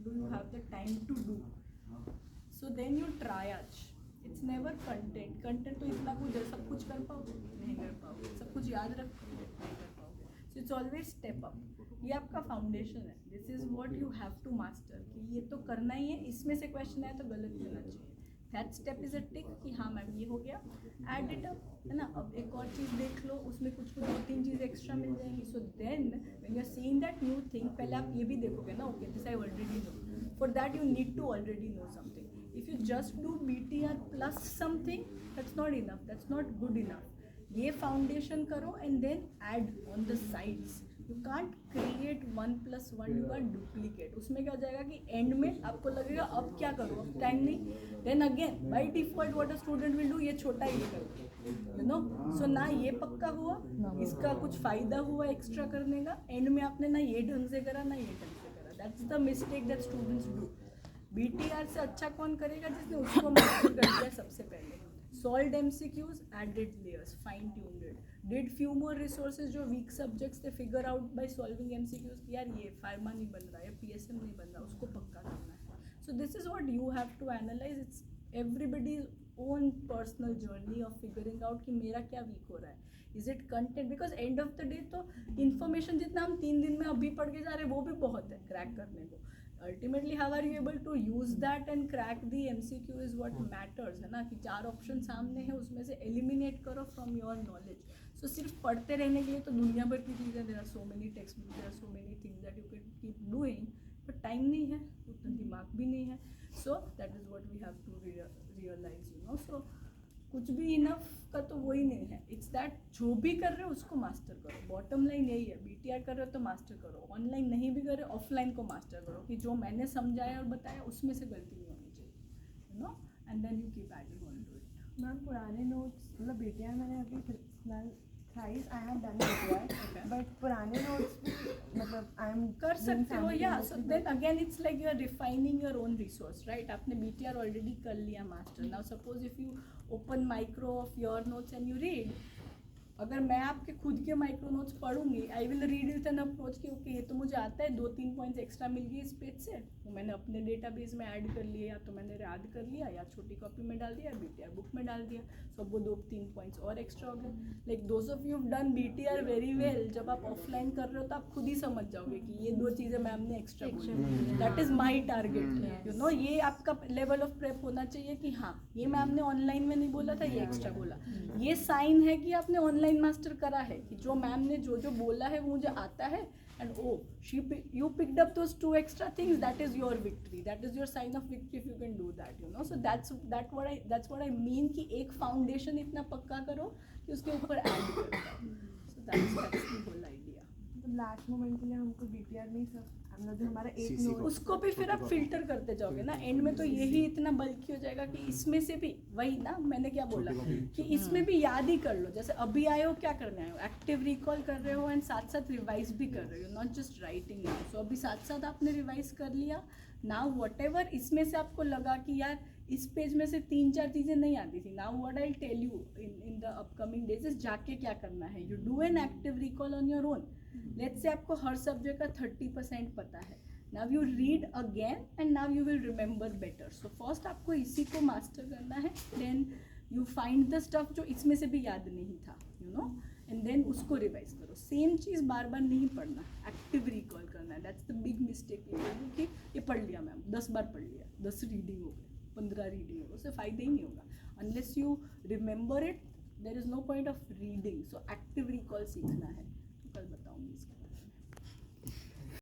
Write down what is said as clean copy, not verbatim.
do you have the time to do? So then you triage. It's never content. Content तो इतना कुछ है, सब कुछ कर पाओगे नहीं कर पाओगे, सब कुछ याद रख पाओगे नहीं कर पाओगे. So it's always step up. ये आपका फाउंडेशन है. This is what you have to master. कि ये तो करना ही है, इसमें से क्वेश्चन आया तो गलत देना चाहिए. That step is a tick कि हाँ मैम ये हो गया, add it up, है ना. अब एक और चीज़ देख लो, उसमें कुछ 2-3 चीज़ एक्स्ट्रा मिल जाएंगी. So then when you are seeing that new thing, पहले आप ये भी देखोगे ना, okay this I already know. For that you need to already know something. If you just do BTR plus something, that's not enough, that's not good enough. ये foundation करो and then add on the sides. You can't create 1 + 1, you are duplicate. उसमें क्या हो जाएगा कि end में आपको लगेगा अब क्या करो, अब टाइम नहीं. Then again by default what a student will do, ये छोटा ही करो, you know. So ना ये पक्का हुआ, इसका कुछ फ़ायदा हुआ एक्स्ट्रा करने का, end में आपने ना ये ढंग से करा ना ये ढंग से करा. That's the mistake that students do. BTR से अच्छा कौन करेगा, जिसने उसको मास्टर कर दिया सबसे पहले. Solved MCQs, added layers, fine tuned it. Did few more resources जो weak subjects थे figure out by solving MCQs कि यार ये फार्मा नहीं बन रहा, या PSM नहीं बन रहा, उसको पक्का करना है. So this is what you have to analyze. It's everybody's own personal journey of figuring out कि मेरा क्या weak हो रहा है. Is it content? Because end of the day तो information जितना हम 3 दिन में अभी पढ़ के जा रहे हैं वो भी बहुत है क्रैक करने को. Ultimately, how are you able to use that and crack the MCQ is what matters, है ना. कि 4 ऑप्शन सामने हैं, उसमें से एलिमिनेट करो फ्रॉम योर नॉलेज. सो सिर्फ पढ़ते रहने के लिए तो दुनिया भर की चीज़ें, there are so many text book, there are so many things that you can keep doing, but time नहीं है, उतना दिमाग भी नहीं है. So that is what we have to realise, you know. So कुछ भी इनफ का तो वही नहीं है. इट्स दैट जो भी कर रहे हो उसको मास्टर करो. बॉटम लाइन यही है. BTR कर रहे हो तो मास्टर करो, ऑनलाइन नहीं भी कर रहे ऑफलाइन को मास्टर करो कि जो मैंने समझाया और बताया उसमें से गलती नहीं होनी चाहिए, you know. And then you keep adding on to it. Ma'am पुराने नोट्स मतलब BTR मैंने अभी thrice I have done BTR, but पुराने नोट्स मतलब आई एम कर सकते हो. या so then again it's like you are refining your own resource, right. आपने BTR ऑलरेडी कर लिया master. Now suppose if you open micro of your notes and you read, अगर मैं आपके खुद के माइक्रो नोट्स पढ़ूंगी, I will read with an approach कि ओके ये तो मुझे आता है, 2-3 पॉइंट्स एक्स्ट्रा मिल गई इस पेज से, वो मैंने अपने डेटाबेस में ऐड कर लिए, या तो मैंने याद कर लिया, या छोटी कॉपी में डाल दिया, BTR बुक में डाल दिया. सो वो 2-3 पॉइंट्स और एक्स्ट्रा हो गए. Like those of you have done BTR very well. जब आप ऑफलाइन कर रहे हो तो आप खुद ही समझ जाओगे कि ये 2 चीज़ें मैम ने एक्स्ट्रा बोली. That is my target, you know. ये आपका लेवल ऑफ प्रेप होना चाहिए कि हाँ ये मैम ने ऑनलाइन में नहीं बोला था, ये एक्स्ट्रा बोला. ये साइन है कि आपने ऑनलाइन मास्टर करा है, कि जो मैम ने जो जो बोला है वो मुझे आता है. And you picked up those 2 extra things, that is your victory, that is your sign of victory if you can do that, you know. So that's what I mean कि एक फाउंडेशन इतना पक्का करो कि उसके ऊपर ऐड कर दो. So that's the whole idea. मतलब लास्ट मोमेंट के लिए हमको BTR नहीं सब मतलब जो हमारा एक नोट उसको भी फिर आप फिल्टर करते जाओगे ना. एंड में तो यही इतना बल्कि हो जाएगा कि इसमें से भी वही ना, मैंने क्या बोला कि इसमें भी याद ही कर लो. जैसे अभी आए हो, क्या करने आए हो, एक्टिव रिकॉल कर रहे हो एंड साथ साथ रिवाइज भी कर रहे हो, नॉट जस्ट राइटिंग. सो अभी साथ साथ आपने रिवाइज कर लिया. नाउ व्हाटएवर इसमें से आपको लगा कि यार इस पेज में से 3-4 चीज़ें नहीं आती थी, now what I tell you in the upcoming days is जाके क्या करना है, you do an active recall on your own. Let's say आपको हर सब्जेक्ट का 30% पता है. Now you read again and now you will remember better. So first आपको इसी को मास्टर करना है, then you find the stuff जो इसमें से भी याद नहीं था, यू नो, एंड देन उसको रिवाइज करो. सेम चीज़ बार बार नहीं पढ़ना, एक्टिव रिकॉल करना है. दैट्स द बिग मिस्टेक कि ये पढ़ लिया मैम, 10 बार पढ़ लिया, 10 रीडिंग हो गए, 15 रीडिंग हो गए, उससे फ़ायदा ही नहीं होगा. Unless you remember it there is no point of reading. So active recall सीखना है. तो कल बताऊँगी इसका.